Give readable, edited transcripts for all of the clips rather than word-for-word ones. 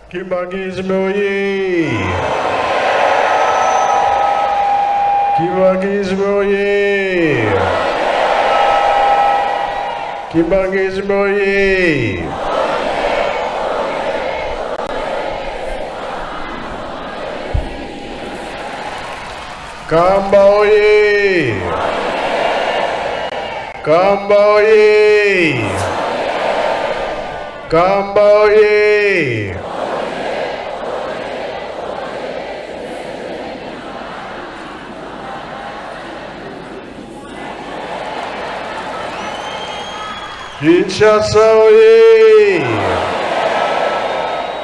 Kimbangisme oye! Kimbangisme oye! Kimbangisme oye! Kamba oye! Kamba oye! Kamba oye! Kinshasa oye!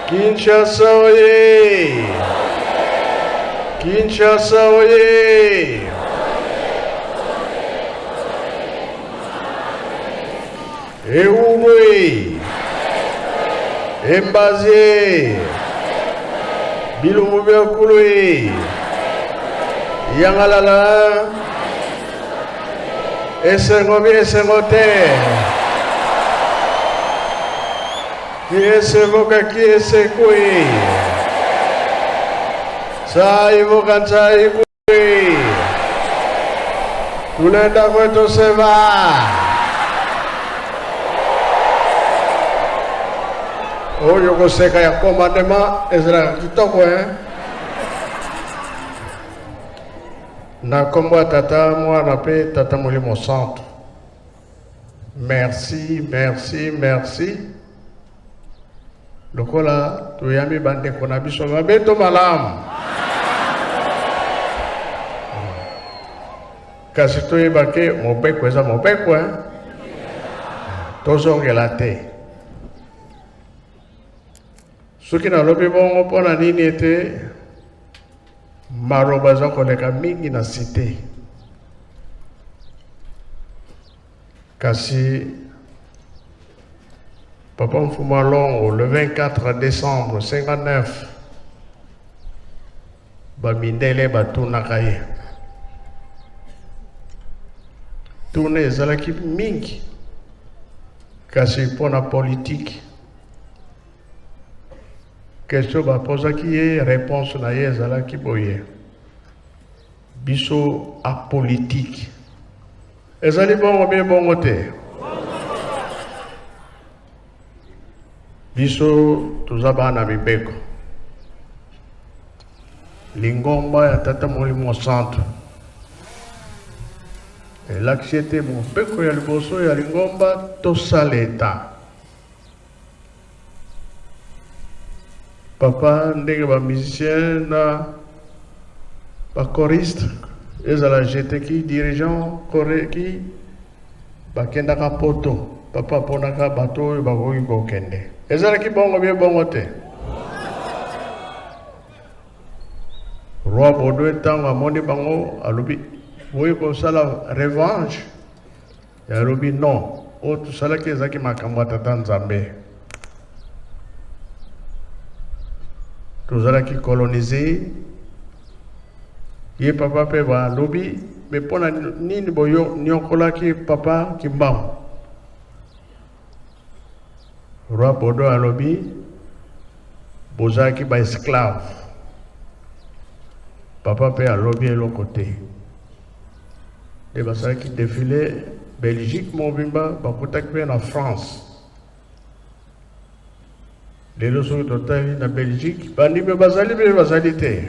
Kinshasa oye! Kinshasa oye! Eumwe! Embazie! Bilungu Biakulwe! Yangalala! Esengobi Esengote! Kiesevoka Kiesekwe! Saivoka Nsaikwe! Tunaenda kwetu Seva! Oyo koseka ya commandement ezra kitoko na kombo tata mwana pe tata molimo centre. Merci, merci, merci. Lokola tuyami bande kona biso mabeto malamu. Kasi tuyebake mopeko eza mopeko tozongela te. Soki na lobi bongo pona nini ete maroba za koleka mingi na cité. Kasi Papa Mfuma Longo le 24 décembre 59 bamindele batunaka ye. Tourne ezalaki mingi kasi pona politique. Question ba posa ki ye réponse na ye ezalaki boye. Biso apolitique. Ezali bongo bien bongo te. Biso tuzabana mibeko. Lingomba ya tata molimo centre. L'accité mon peko ya liboso ya lingomba tosaleta. Papa ndenge ba musicien na ba choriste ezala j'étais qui dirigeant choré qui bakenda ka poto papa ponaka bato ba koyi ko kende ezala ki bongo bien bongo te roi bodo tanga moni bango alobi woyi ko sala revanche ya alobi non o to sala ke ezaki makambo tata Nzambe. Tozalaki colonisé ye papa pe ba lobi me pona nini boyo nyokolaki papa Kimbam roi bodo alobi bozaki ba esclave papa pe alobi eloko te de basaki défilé Belgique mobimba bakutaki pe na France. Les leçons totales na Belgique, banime bazali be bazalité.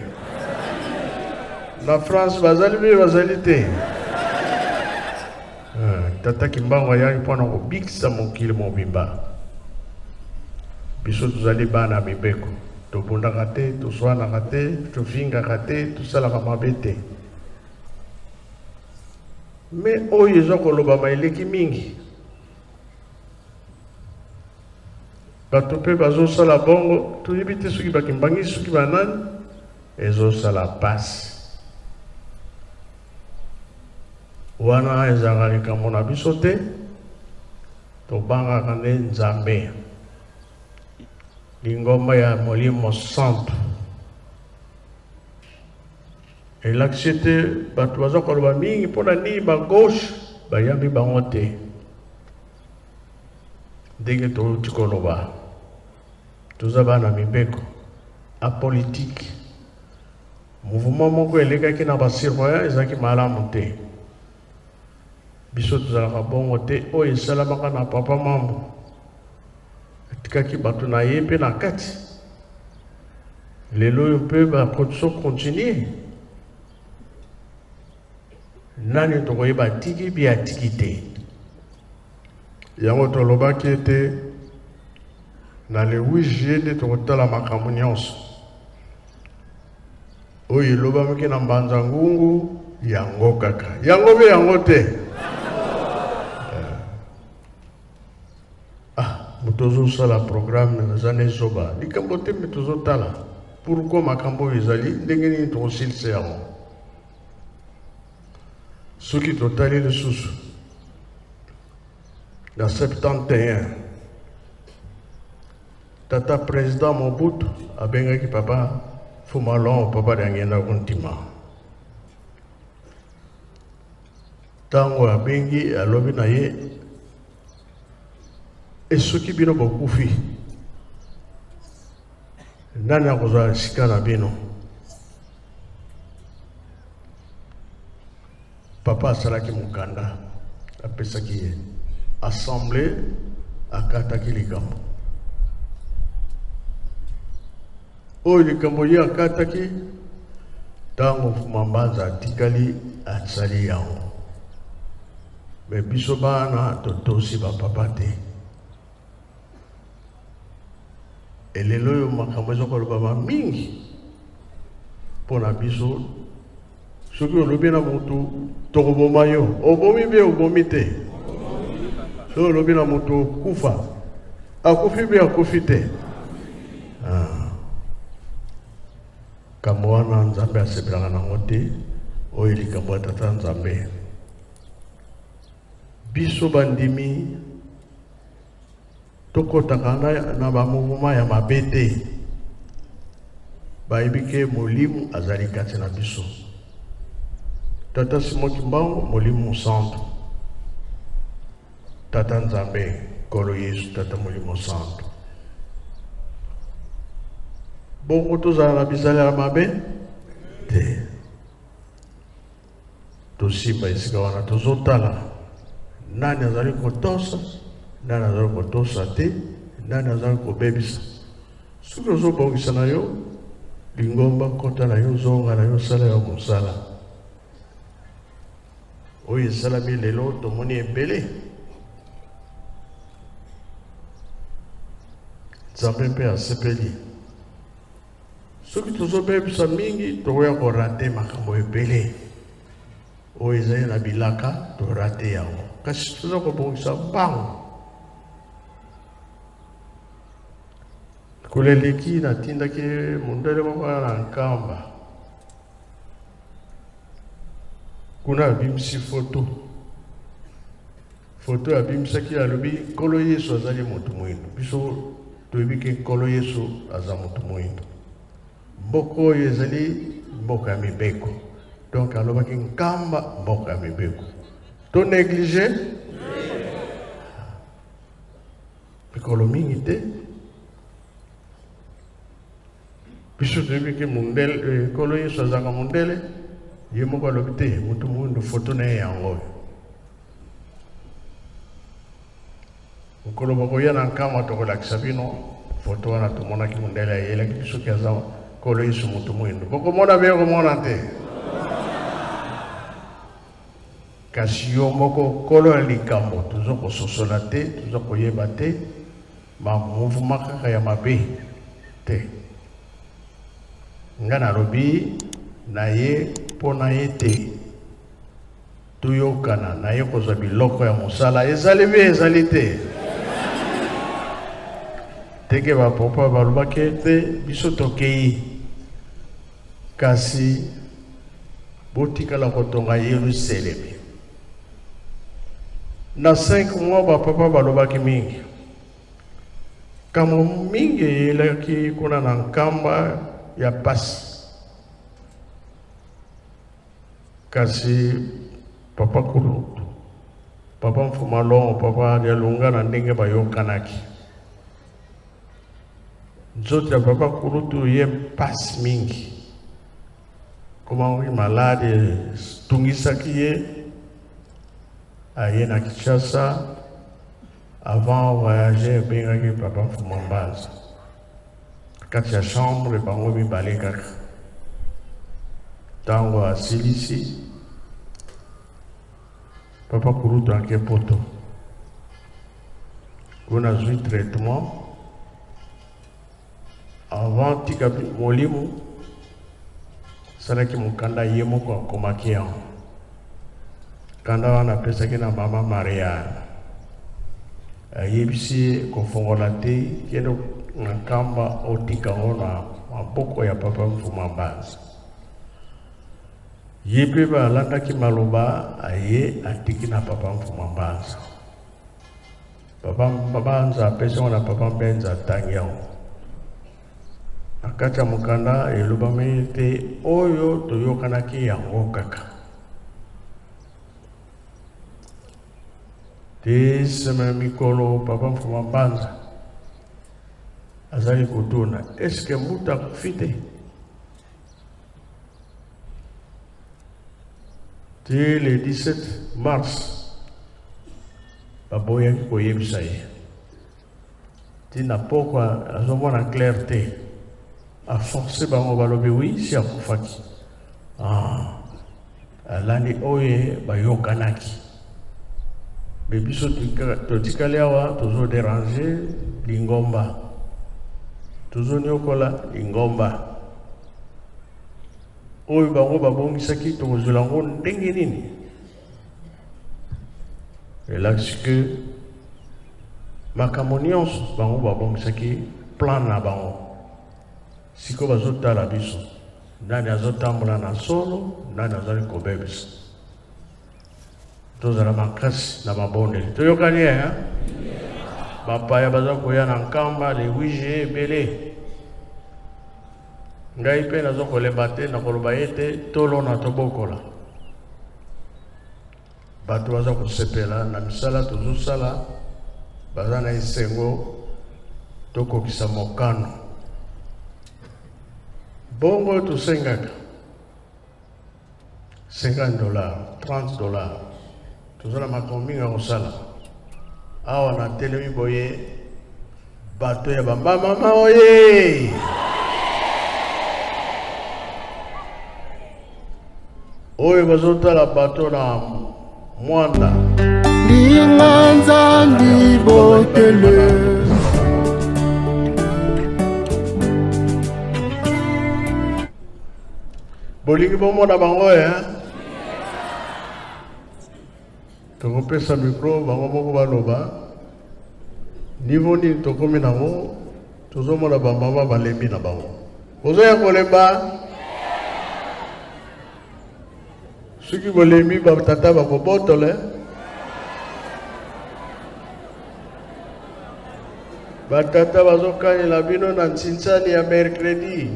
Na France bazali be bazalité. Tata Kimbango ya ipona ko bikisa mokili mobimba. Biso tuzali bana mibeko. To bunda kate, to swana kate, to finga kate, to sala kamabete. Mais oyo ezoko loba maileki mingi. Bato pe bazo sala bongo tuyibite soki bakimbangi soki banani ezo sala passe wana ezalaka likambo na biso te tobangaka nde Nzambe lingomba ya molimo centre elakisite bato baza koloba mingi mpona nini ba gauche bayambi bango te ndenge touti koloba tozaba na mibeko apolitique mouvement moko elekaki na basurveillant ezalaki malamu te biso tozalaka bongo te oyo esalamaka na papa mambo atikaki bato na ye mpe na kati lelo oyo mpe baproduction continue nani tokoyeba atiki bi atiki te yango tolobaki ete na le 8 juillet nde tokotala makambo nyonso oyo elobamaki na mbanza ngungu yango kaka yango mpe yango te moto ozosala programme eza na ezoba likambo te me tozotala pourkui makambo oyo ezali ndenge nini tokosilisa yango soki totali lisusu na 71 tata président Mobutu abengaki papa Fumalon papa d'angenda kuntima tango abengi alobi na ye esoki bino bokufi nani akozwa sika na bino papa asalaki mokanda apesaki ye assemblée akataki likambo oyo likambo ye akataki ntango Fuma Mbanza atikali asali yango me biso bana totosi bapapa te elelo oyo makambo ezokolobama mingi mpo na biso soki olobi na motu tokoboma yo obomi mpe obomi te soki olobi na motu okufa akufi mpe akufi te kambo wana Nzambe asepelaka nango te oyo likambo ya tata Nzambe biso bandimi tokotaka na bamouvement ya mabe te bayebi ke molimo azali kati na biso tata Simoki Mbango molimo santo tata Nzambe Nkolo Yesu tata molimo santo bongo tozala na bisalela mabe te tosimba esika wana tozotala nani azali kotosa nani azali kotosa te nani azali kobebisa soki ozobongisa na yo lingomba kota na yo zonga na yo sala yo mosala oyo esalami lelo tomoni ebele Nzambe mpe asepeli soki tozobebisa mingi tokoya korate makambo ebele oyo ezali na bilaka torate yango kasi toza kobongisa mbango kuleleki natindaki mundele moko na Nkamba kuna abimisi foto abimisaki alobi Nkolo Yesu azali moto mwindo biso toyebi ke Nkolo Yesu aza moto mwindo mboka oyo ezali mboka ya mibeko donc alobaki Nkamba mboka ya mibeko to néglige pikolo mingi te biso toyebi ke mundele Nkolo Yesu azaka mundele ye moko alobi te moto mwindo foto na ye yango oyo Nkolo bakoya na Nkamba tokolakisa bino foto wana tomonaki mundele ayelaki biso ki aza Nkolo Yesu moto mwindo bokomona be komona te kasi yo moko kolo ya likambo toza kososola te toza koyeba te mouvement kaka ya mabe te nga nalobi na ye mpo na ye te toyokana na ye kozwa biloko ya mosala ezali be ezali te teke bapapa balobaki ete biso tokei kasi botikala kotonga Yerusalemi na 5 mois bapapa balobaki mingi kambo mingi eyelaki kuna na Nkamba ya pasi kasi papa Kulutu papa Mfumalongo papa Dialunga na ndenge bayokanaki nzoto ya papa Kurutu ye mpasi mingi. Comment oui malade tungisaki ye aye na Kinshasa avant voyager bengaki papa Fumambaza. Kati ya chambre bango mibale kaka. Tango asilisi papa Kurutu anke poto. On a joué traitement avant tika molimo salaki mukanda yemo kwa komakia kanda wana pesa kina mama Maria yebisi kofongola te kendo nakamba otika ona maboko ya papa Fumambaza yepe ba landa ki maloba aye atiki na papa Fumambaza. Papa Mbanza pesa wana papa Mbenza tangiao akacha mukanda elubame te oyo toyokanaki yango kaka te sema mikolo papa Fumambaza azali kutuna eske muta kufite te le 17 mars baboya koyebisa ye tina pokwa azomona clarté a forcé bango balobi oui si akufaki alandi oye bayokanaki me biso totikali awa tozo déranger lingomba tozo nyokola lingomba oyo bango babongisaki tokozela yango ndenge nini. Et là, c'est que ma camonion, bango babongisaki plan na bango. Siko bazota la biso. Nani azotambola na solo, nani azali kobebisa. Tozala makasi na mabondeli. Toyokani hein? Bapaya baza koya na nkamba le 8 juillet ebele. Ngai pe nazo kolemba te na koloba ete tolo na tobokola. Bato baza kosepela na misala tozosala baza na esengo tokokisa mokano bongo tosengaka $50 $30 tozala makambo mingi ya kosala awa na telemi boye bato ya bamama oye oyo bazotala bato na Mwanda Linganza ndibotele bolingi bomona bango tokopesa micro bango moko baloba niveau nini tokomi nango tozomona bamama balembi na bango ozoya kolemba soki bolembi batata bakobotole batata bazokanela bino na ntsinsani ya mercredi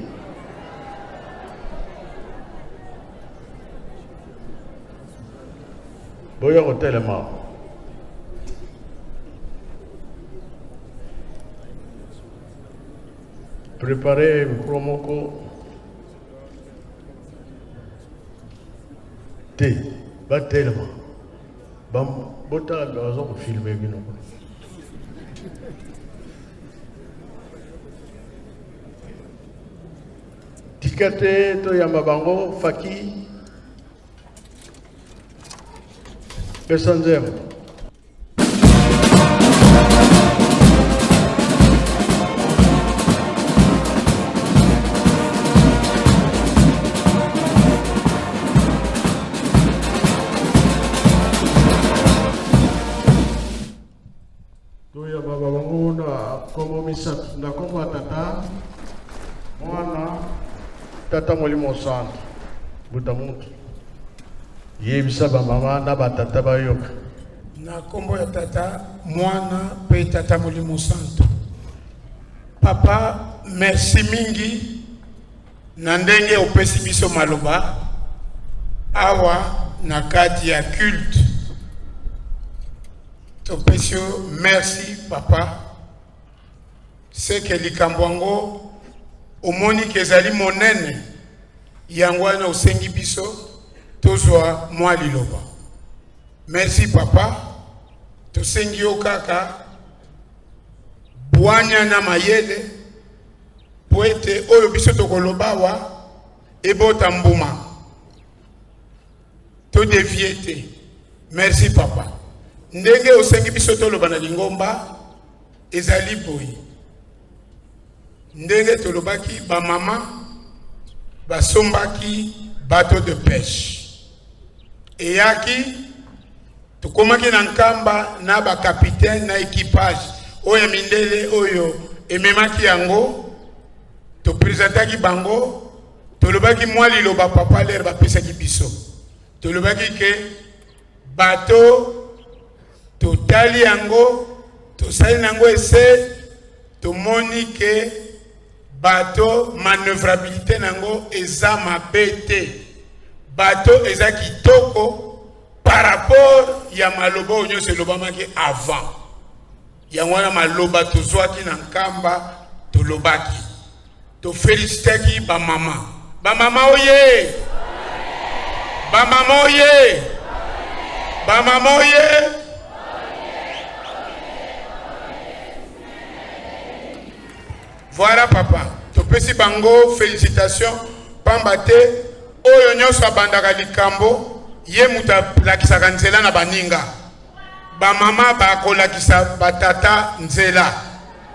boya kotelema préparez micro moko te batelema botala bazo kofilme bino tikate toyamba bango faki pesa nzembo toyamba bango na kombo misato na kombo tata mwana tata molimo santo buta mutu yebisa bamama na batata bayoka na kombo ya tata mwana pe tata molimo santo. Papa merci mingi na ndenge opesi biso maloba awa na kati ya culte topesi merci papa c'est que likambwango omoni kezali monene yangwana osengi biso tozwa mwa liloba. Merci papa, tosengi yo kaka bwanya na mayele poete oyo biso tokolobawa ebota mbuma to deviete. Merci papa. Ndenge osengi biso toloba na lingomba ezali boyi. Ndenge tolobaki ba mama basombaki bateau de pêche. Eyaki tokomaki na nkamba na ba capitaine na équipage oyo mindele oyo ememaki yango to présentaki bango tolobaki mwa liloba papa lere bapesaki biso. Tolobaki ke bateau totali yango tosali nango ese tomoni ke bateau manœuvrabilité nango eza mabe te. Bateau eza kitoko par rapport ya maloba onyo se lobamaki avant. Yangwana maloba tozwaki na nkamba tolobaki. To félicitaki ba mama. Ba mama oye. Ba mama oye. Ba mama oye. Voilà papa. To pesi bango félicitations pambate oyo nyoso abandaka likambo ye muta lakisaka nzela na baninga. Ba mama bakolakisa batata nzela.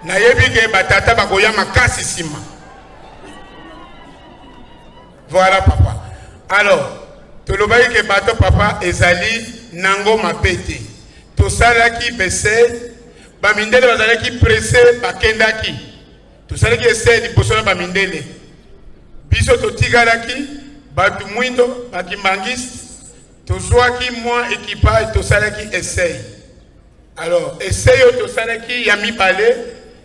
Na yebike batata bakoya makasi sima. Voilà papa. Alors, tolobaki ke bato papa ezali nango mapete. Tosalaki bese bamindele bazalaki pressé bakendaki. Tosalaki ese liboso na bamindele. Biso totikalaki batu mwindo bakimbangisi. Tozwaki mwa équipage tosalaki essaye. Alors, essaye tosalaki ya mibale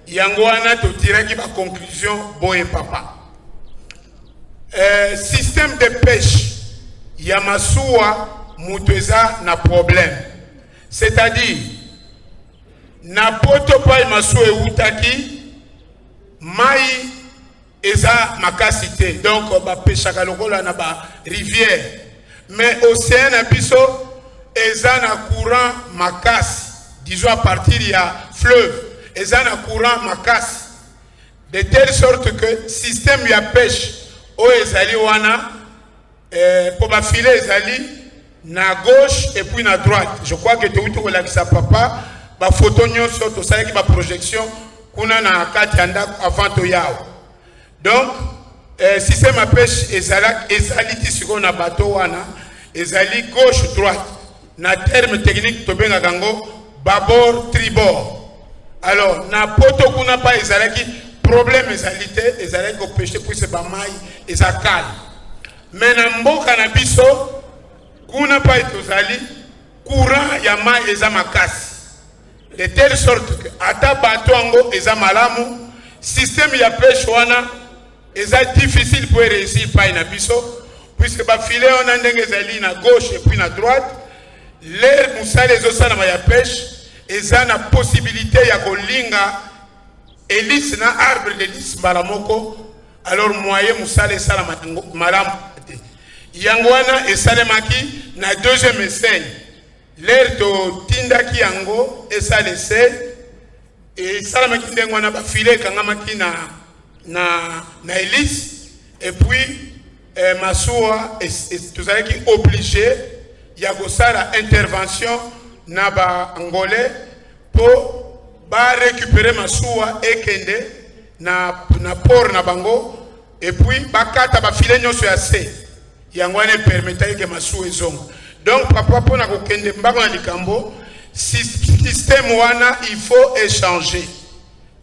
yango wana totiraki ba conclusion boye papa. Système de pêche ya masuwa muteza na problème. C'est-à-dire na poto pa masuwa eutaki mai eza makasité. Donc ba pêchaka lokola na ba rivière. Mais océan na biso eza na courant makasi. Disons à partir il y a fleuve, eza na courant makasi. De telle sorte que système ya pêche o ezali wana pour ba filet ezali na gauche et puis na droite. Je crois que tout ko la sa papa ba photo nyonso to sala ki ba projection kuna na kati anda avant to yao. Donc système ya pêche ezali tisiko na bateau wana ezali gauche droite. Na terme technique to benga kango babord tribord. Alors na poto kuna pa ezalaki problème ezalité ezalaki ko pêcher pour se bamai ezakal. Mais na mboka na biso kuna pa etozali courant ya mai eza makasi. De telle sorte que ata bato ango eza malamu système ya pêche wana eza difficile pour réussir pa na biso puisque ba filet on a ndenge ezali na gauche et puis na droite. L'air musale ezosala ma ya pêche eza na possibilité ya kolinga hélice na arbre de hélice balamoko. Alors moyen musale sala malamu yango wana esalemaki na deuxième essai. L'air to tindaki yango esale essai et salamaki ndengo wana ba filet kangamaki na hélice et puis masuwa tozalaki obligé ya kosala intervention na ba angolais pour ba récupérer masuwa ekende na port na bango et puis bakata ba filet nyonso ya se yango wana permettait que masuwa ezonga. Donc papa pona kokende mbako na likambo système wana il faut échanger.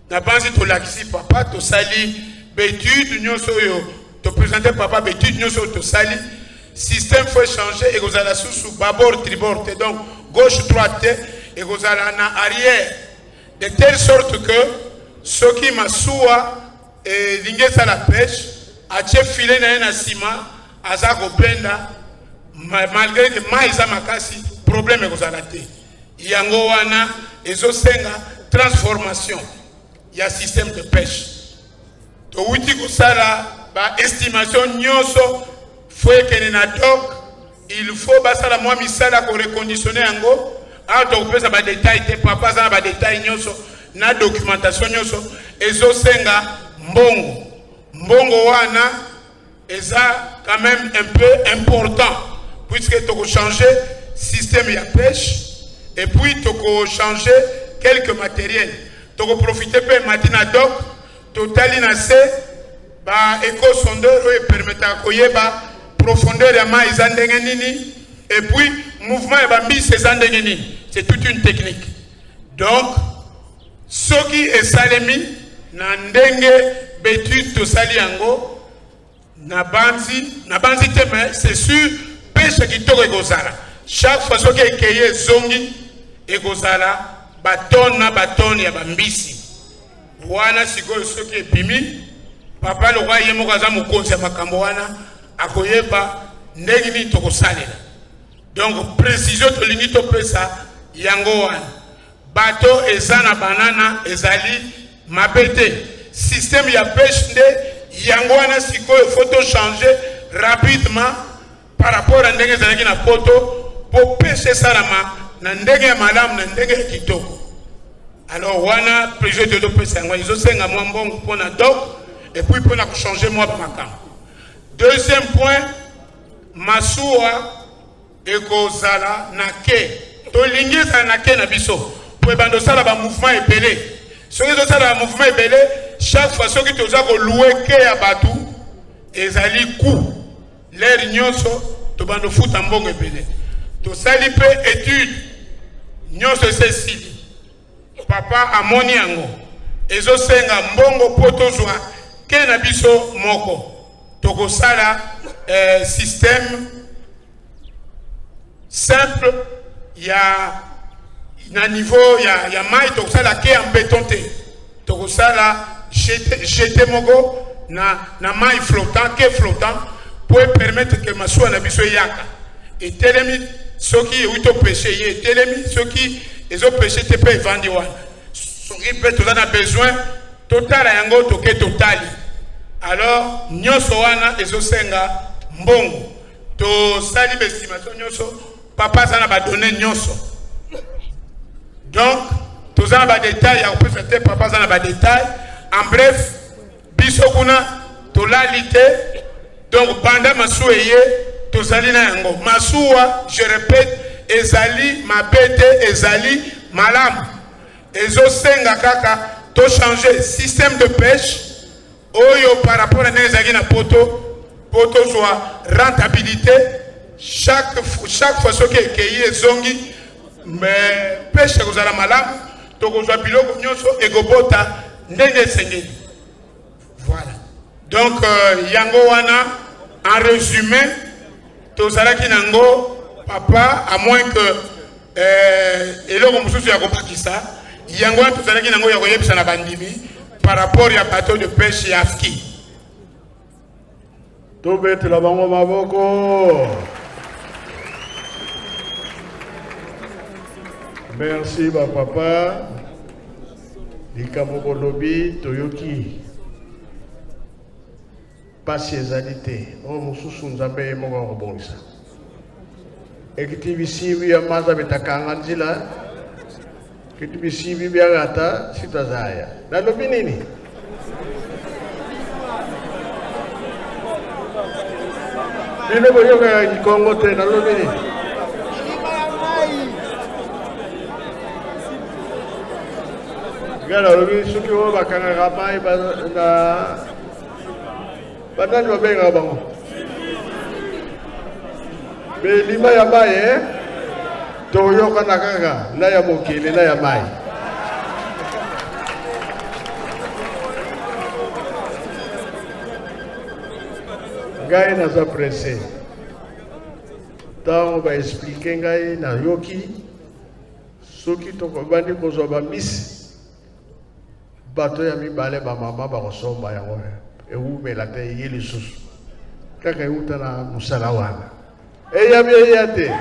Na banzi to lakisi papa to sali betude nyonso yo to présenter papa betude nyonso to sali système faut changer et vous allez sous bâbord tribord donc gauche droite et vous allez en arrière de telle sorte que ce qui masuwa et l'ingésa la pêche a filet na sima azako penda malgré que maïsa makasi problème que vous allez yango wana ezo senga transformation ya système de pêche. Touti kosala ba estimation nyonso faut que na doc il faut basala moi misala ko reconditionner yango a to pesa ba détail te papa za ba détail nyonso na documentation nyonso ezosenga mbongo wana eza quand même un peu important puisque tu changer système de pêche et puis tu changer quelques matériels tu profiter peu matin doc total na se ba éco sondeur et permettre koyeba profondeur ya mai ndenge nini et puis mouvement ya bambi c'est ndenge nini c'est toute une technique donc soki esalemi na ndenge betude to sali yango na banzi te mais c'est sûr pêche kitoko ekozala chaque fois soki ekeye zongi ekozala batonne ya bambisi wana sikoyo soki epimi papa le roi yemo kaza mokonzi ya makambo wana akoyeba ndenge nini tokosalela donc précision tolingi topesa yango wana bato eza na banana ezali mabete système ya pêche nde yango wana sikoyo faut to changer rapidement par rapport à ndenge ezalaki na poto po pêche esalama na ndenge ya malamu na ndenge ya kitoko. Alors wana président de l'opération yango ezosenga mwa mbongo mpona doc et puis mpona changer mwa bamakambo. Deuxième point, masuwa ekozala na ke tolingi ezala na ke na biso po ebanda osala ba mouvement ebele soki ezosala ba mouvement ebele chaque fois soki toza koluwe ke ya batu ezali coût l'air nyonso tobanda ofuta mbongo ebele tosali mpe étude nyonso esesili papa amoni yango ezosenga mbongo po tozwa ke na biso moko tokosala système simple na niveau ya mai tokosala ke en béton te tokosala jeter moko na mai flottant ke flottant pour permettre que masuwa na biso yaka etelemi soki euto pêcher ye etelemi soki ezo pêcher te pe evandi wana soki pe toza na besoin totala yango toke totali. Alors nyonso wana ezosenga mbongo to sali estimation nyonso papa sana ba donner nyonso donc toza na ba détail ya opesa te papa sana ba détail en bref biso kuna tolalite donc pendant masueye tozali na yango masuwa je répète ezali mabete ezali malamu ezosenga kaka to changer système de pêche oyo par rapport à nezaki na poto soit rentabilité chaque fois soki ekei ezongi mais pêche ekozala malamu tokozwa biloko nyonso ekobota ndenge esengeli. Voilà donc yango wana en résumé tozalaki nango papa à moins que eloko mosusu ya kobakisa yango wana tozalaki nango ya koyebisa na bandimi par rapport à bateau de pêche et Afki. Tobete la bango maboko. Merci ba papa. Likamoko lobi toyoki. Pasi ezalité. O mususu nzambe moko robonisa. Ekitibisi ya maza betakanga nzila. Kitu bisibi biagata sitazaya. Nalobi nini? Nile boyoka ya Kongo te nalobi nini? Gala lobi suki wo bakanga ramai na banani babenga bango. Belima ya baye toyoka na kaka na ya mokili na ya mai ngai naza pressé ntango baexplike ngai na yoki soki tokobandi kozwa bamisi bato ya mibale bamama bakosomba yango ewumela te ye lisusu kaka euta na mosala wana eyabi eya te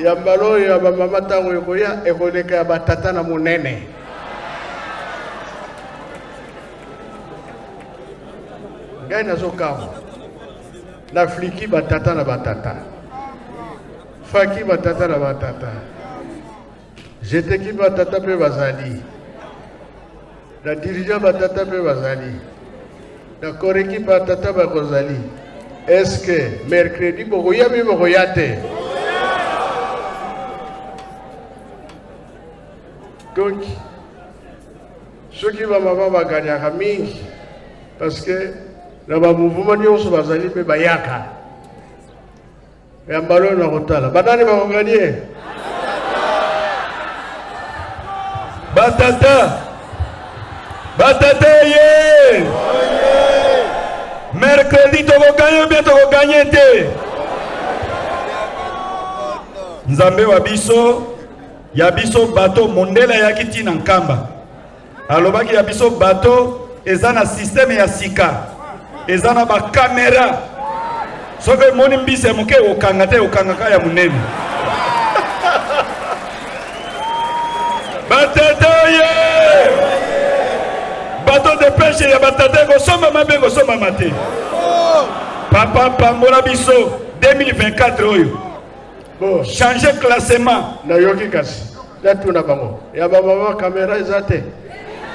ya mbalo ya mama tango ekoya ekoleka ya batata na monene. Ngai nazokawa na fliki batata na batata, faki batata na batata, jeteki batata pe bazali, na dirigeant batata pe bazali, na koreki batata bakozali. Est-ce que mercredi bokoya mi bokoya te? Donc, ceux qui vont m'avoir gagné à mingi, parce que dans le mouvement nyonso bazali pe bayaka. Ya mbalo na kotala. Badani ba gagner. Batata. Batata ye. Mercredi to gagner bien to gagner te. Nzambe wa biso ya biso bato mondela ya kiti na nkamba. Alobaki ya biso bato ezana système ya sika. Ezana ba caméra. Soke moni mbise muke okangate okangaka ya munene. Batata ye. Bateau de pêche ya batata ko soma mabe ko soma mate. Papa pambola biso 2024 oyo. Bon, Changer classement. na yoki kasi. Ya tuna bango. Ya baba caméra ezate.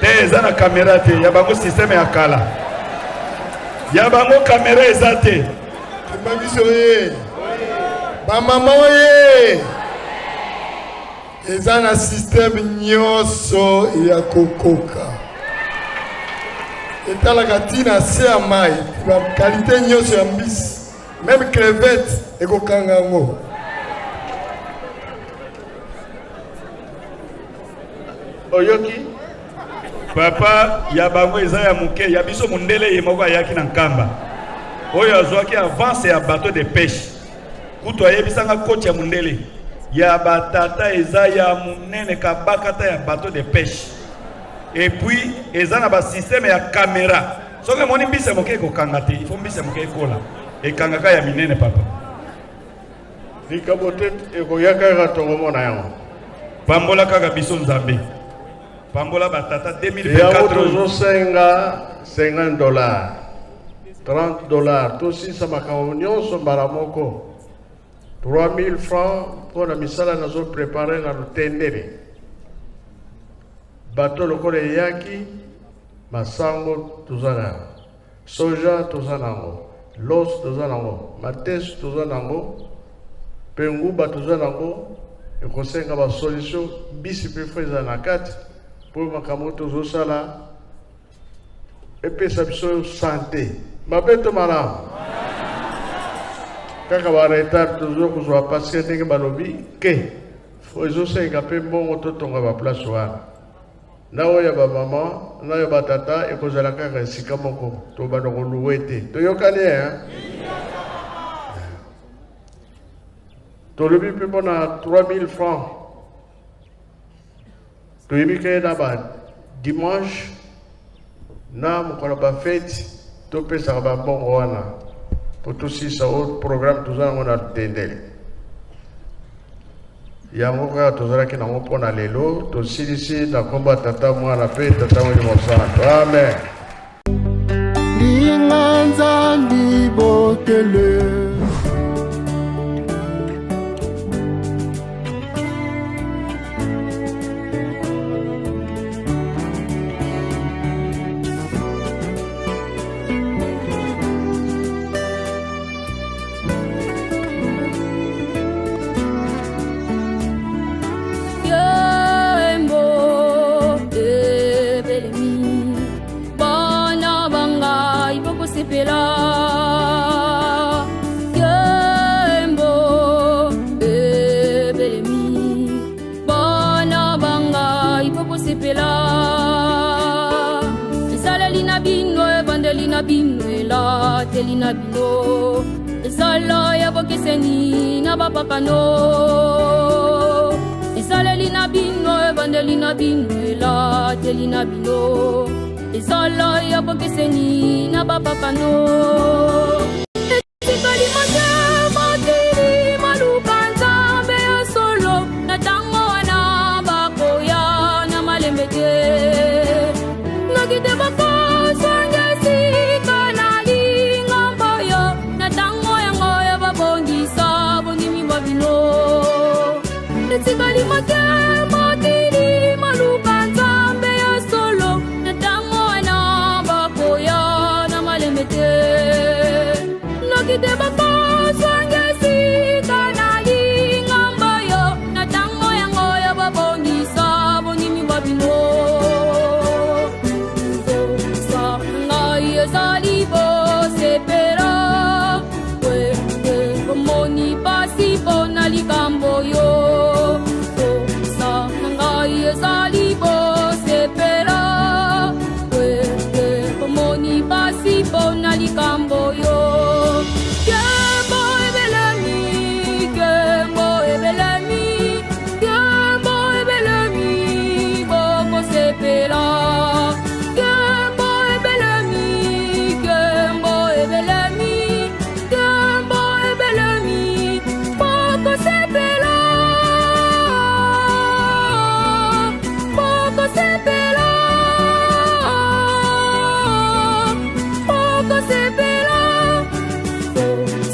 Te ezana caméra te ya bango système ya kala. Ya bango caméra ezate. Mabiso ye. Ba mama ye. Ezana système nyoso ya kokoka. Etala katina se amai, la qualité nyoso ya mbisi. Même crevette ekokanga ngo. Oyoki Papa ya bango eza ya muke ya biso mundele ye moko ayaki na nkamba. Oyo azwaki avance ya bateau de pêche. Kutu ayebisanga coach ya mundele. Ya batata eza ya munene kabakata ya bateau de pêche. Et puis eza na ba système ya caméra. Soki moni mbise moke kokanga te, il faut mbise moke kola. E kangaka ya minene papa. likabote ekoyaka ratongo mona yango. Pambola kaka biso nzambe. Pambola batata Ya 2024. tozo senga $50, $30. Tosi sa makambo nyonso mbala moko. 3000 francs pour la misala nazo préparer na lutendele. Bato lokola yaki masango tozana. Soja tozanango. Los tozanango. Mates tozanango. Penguba tozanango. Et conseil ba solution bisi pe feza na kati pour makambo tozosala et puis ça biso santé. Mabeto malamu. Kaka ba retard toujours kozwa parce que ndenge balobi ke faut ezosenga pe mbongo totonga ba place wana. Na oya ba mama, na oya ba tata ekozala kaka esika moko to bana koluwete. Toyokani hein? Tolobi pe bona 3000 francs. Toyebi ke na ba dimanche na mokolo ba fête to pesa ba mbongo wana. Pour tout si ça autre programme tout ça on a tendel. Yango ka tozala ki na mpona lelo to silisi na komba tata mwana pe tata mwana mosanto. Amen. Linganza ndibotele. Telina bino, solo ya bokeseni na papa no. Isale lina bino, bandelina bino, la telina bino, solo ya bokeseni na papa no. Etikali mate, matiri maluka nzambe so te noki te bakoswa ngesika nalingamba yo na tango yango ya babongisa bonimi babino sa ngai ezali bosepela moni pasi pona likambo yo sa ngai ezali bosepela moni pasi pona likambo yo kembo ebelemi kembo ebelemi kembo ebelemi bokosepela kembo ebelemi kembo ebelemi kembo ebelemi bokosepela bokosepela bokosepela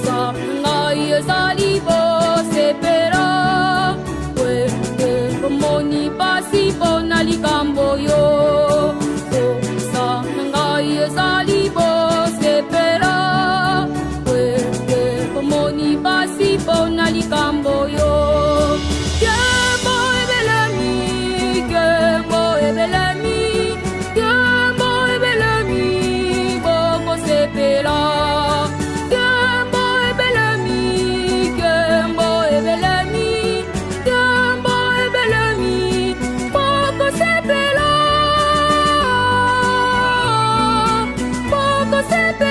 sa ngai ezali bosepela moni pasi pona likambo yo sa ngai ezali bosepela moni pasi pona likambo yo kembo ebelemi kembo ebelemi kembo ebelemi bokosepela kembo ebelemi kembo ebelemi kembo ebelemi bokosepela bokosepela